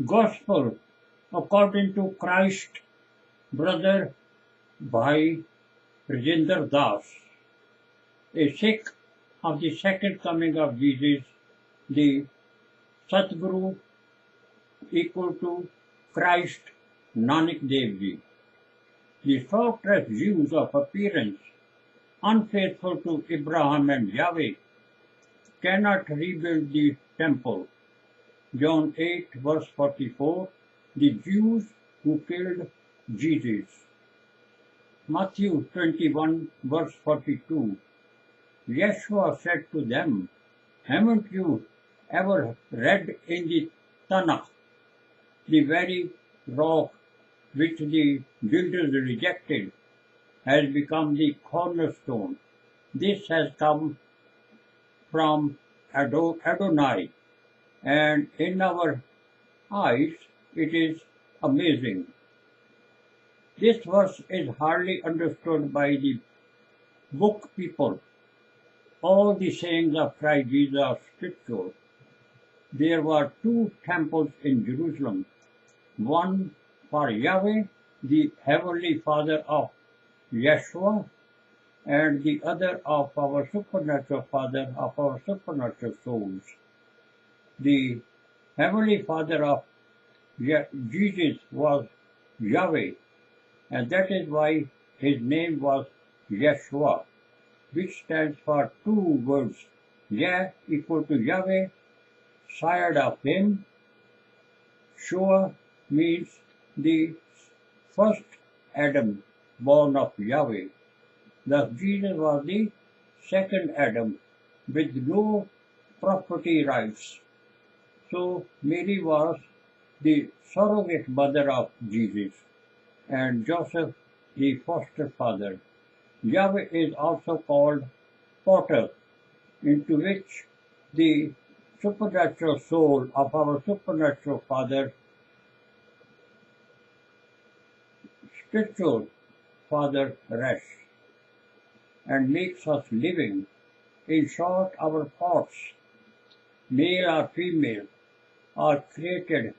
Gospel according to Christ, Brother Bhai Rajinder Das, a Sikh of the second coming of Jesus, the Satguru equal to Christ Nanak Dev Ji. The soft-dressed Jews of appearance, unfaithful to Abraham and Yahweh, cannot rebuild the temple. John 8 verse 44, the Jews who killed Jesus. Matthew 21 verse 42, Yeshua said to them, haven't you ever read in the Tanakh, the very rock which the builders rejected has become the cornerstone. This has come from Adonai, and in our eyes it is amazing. This verse is hardly understood by the book people. All the sayings of Christ Jesus are scriptural. There were two temples in Jerusalem, one for Yahweh, the Heavenly Father of Yeshua, and the other of our supernatural Father of our supernatural souls. The Heavenly Father of Jesus was Yahweh, and that is why his name was Yeshua, which stands for two words, Yah equal to Yahweh, side of him. Shua means the first Adam born of Yahweh. Thus Jesus was the second Adam with no property rights. So Mary was the surrogate mother of Jesus and Joseph the foster father. Yahweh is also called potter, into which the supernatural soul of our supernatural Father, spiritual Father, rests and makes us living. In short, our thoughts, male or female, are created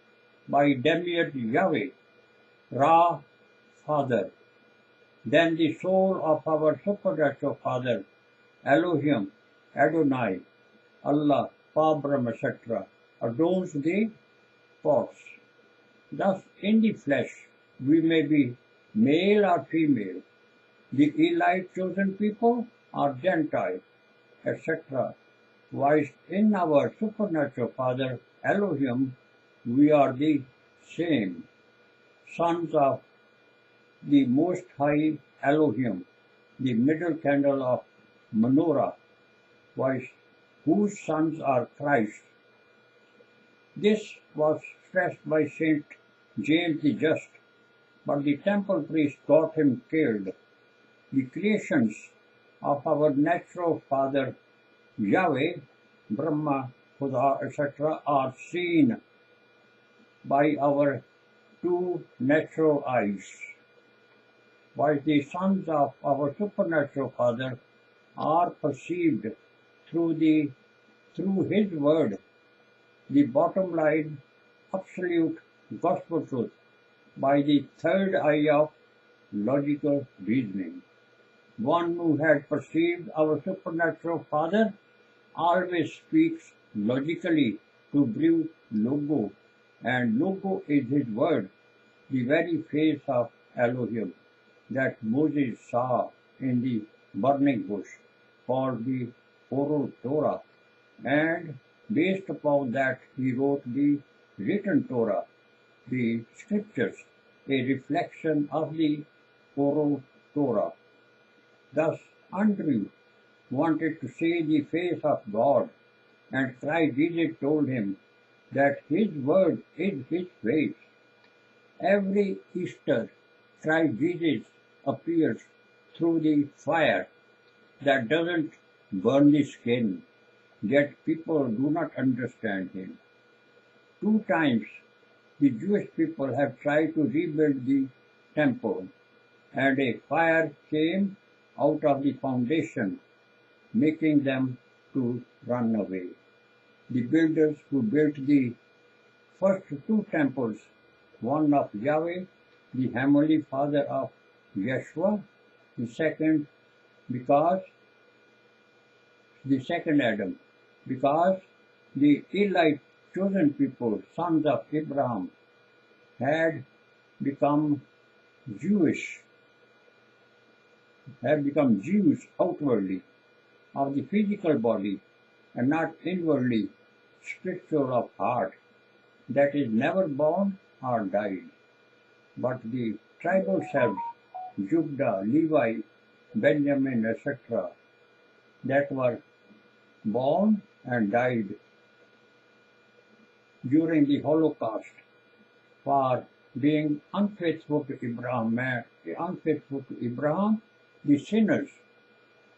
by Demiurge Yahweh, Ra, Father. Then the soul of our supernatural Father, Elohim, Adonai, Allah, Pabram, etc., adorns the thoughts. Thus, in the flesh, we may be male or female, the elite chosen people or Gentile, etc. Whilst in our supernatural Father, Elohim, we are the same, sons of the Most High Elohim, the middle candle of Menorah, whose sons are Christ. This was stressed by Saint James the Just, but the temple priest got him killed. The creations of our natural Father Yahweh, Brahma, Khuda, etc. are seen by our two natural eyes, while the sons of our supernatural Father are perceived through his word, the bottom line, absolute gospel truth, by the third eye of logical reasoning. One who had perceived our supernatural Father always speaks logically to brew Logo, and Logo is his word, the very face of Elohim that Moses saw in the burning bush, called the Oral Torah, and based upon that he wrote the written Torah, the scriptures, a reflection of the Oral Torah. Thus Andrew wanted to see the face of God, and Christ Jesus told him that his word is his face. Every Easter, Christ Jesus appears through the fire that doesn't burn the skin, yet people do not understand him. 2 times the Jewish people have tried to rebuild the temple, and a fire came out of the foundation, making them to run away. The builders who built the first two temples, one of Yahweh, the Heavenly Father of Yeshua, the second Adam, because the elite chosen people, sons of Abraham, had become Jews outwardly, of the physical body, and not inwardly spiritual of heart, that is never born or died. But the tribal selves, Judah, Levi, Benjamin, etc., that were born and died during the Holocaust for being unfaithful to Abraham, the sinners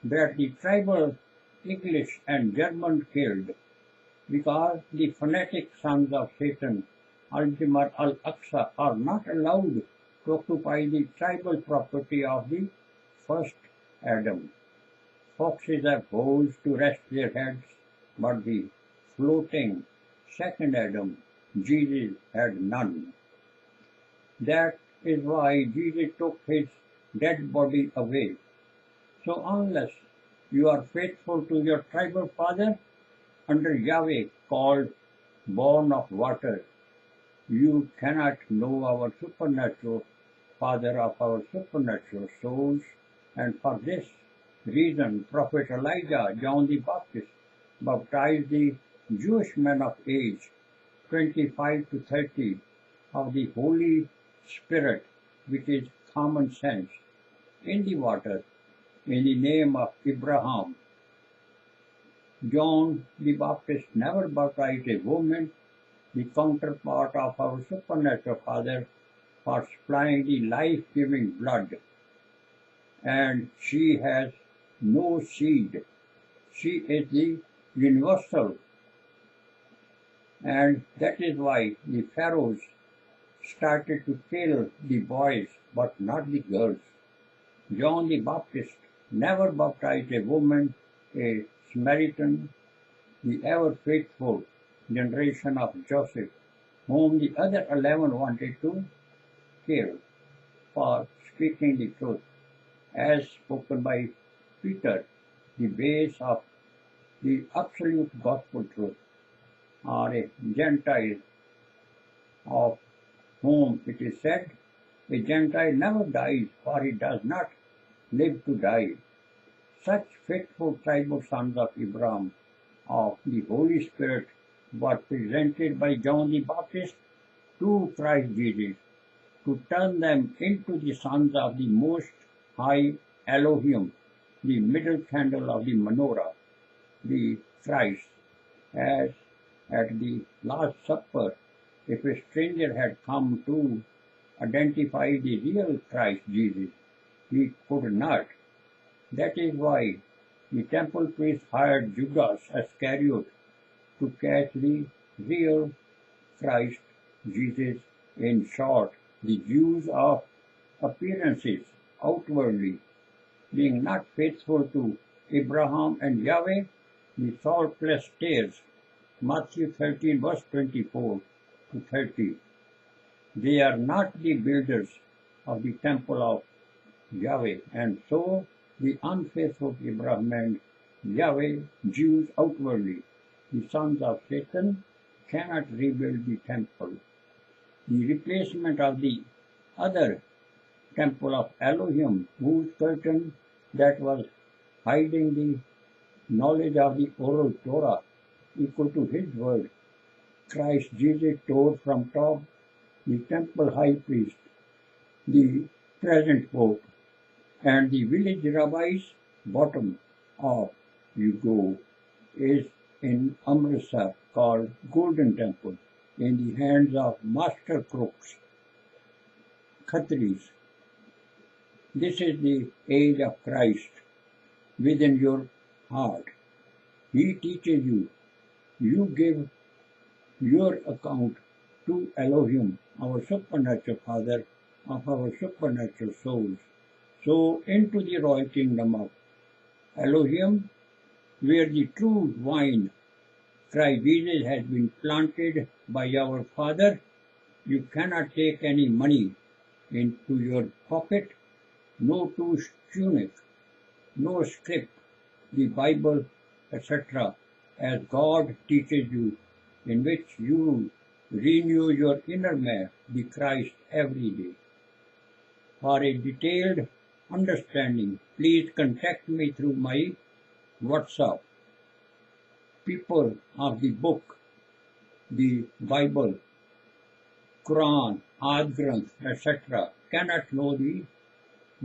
that the tribal English and German killed, because the fanatic sons of Satan, Al-Jimar al-Aqsa, are not allowed to occupy the tribal property of the first Adam. Foxes have holes to rest their heads, but the floating second Adam, Jesus, had none. That is why Jesus took his dead body away. So unless you are faithful to your tribal father under Yahweh, called born of water, you cannot know our supernatural Father of our supernatural souls. And for this reason, Prophet Elijah, John the Baptist, baptized the Jewish men of age 25 to 30 of the Holy Spirit, which is common sense, in the water, in the name of Abraham. John the Baptist never baptized a woman, the counterpart of our supernatural Father, for supplying the life-giving blood. And she has no seed. She is the universal. And that is why the pharaohs started to kill the boys, but not the girls. John the Baptist never baptized a woman, a Samaritan, the ever-faithful generation of Joseph, whom the other 11 wanted to kill for speaking the truth, as spoken by Peter, the base of the absolute gospel truth, or a Gentile of whom it is said, a Gentile never dies, for he does not live to die. Such faithful tribal sons of Abraham, of the Holy Spirit, were presented by John the Baptist to Christ Jesus, to turn them into the sons of the Most High Elohim, the middle candle of the menorah, the Christ, as at the Last Supper, if a stranger had come to identify the real Christ Jesus, he could not. That is why the temple priest hired Judas Iscariot to catch the real Christ Jesus. In short, the Jews of appearances, outwardly, being not faithful to Abraham and Yahweh, the saltless tares, Matthew 13 verse 24 to 30. They are not the builders of the temple of Yahweh, and so the unfaithful Abraham and Yahweh, Jews outwardly, the sons of Satan, cannot rebuild the temple. The replacement of the other temple of Elohim, whose curtain that was hiding the knowledge of the oral Torah, equal to his word, Christ Jesus tore from top the temple high priest, the present pope, and the village rabbi's bottom of Yugo is in Amritsar, called Golden Temple, in the hands of master crooks, Khatris. This is the age of Christ within your heart. He teaches you. You give your account to Elohim, our supernatural Father of our supernatural souls. So into the royal kingdom of Elohim, where the true wine, Christ Jesus has been planted by our Father. You cannot take any money into your pocket, no tunic, no script, the Bible, etc., as God teaches you, in which you renew your inner man, the Christ, every day. For a detailed understanding, please contact me through my WhatsApp. People of the book, the Bible, Quran, Ad Granth, etc., cannot know the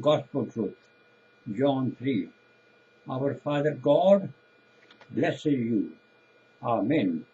gospel truth. John 3. Our Father God blesses you. Amen.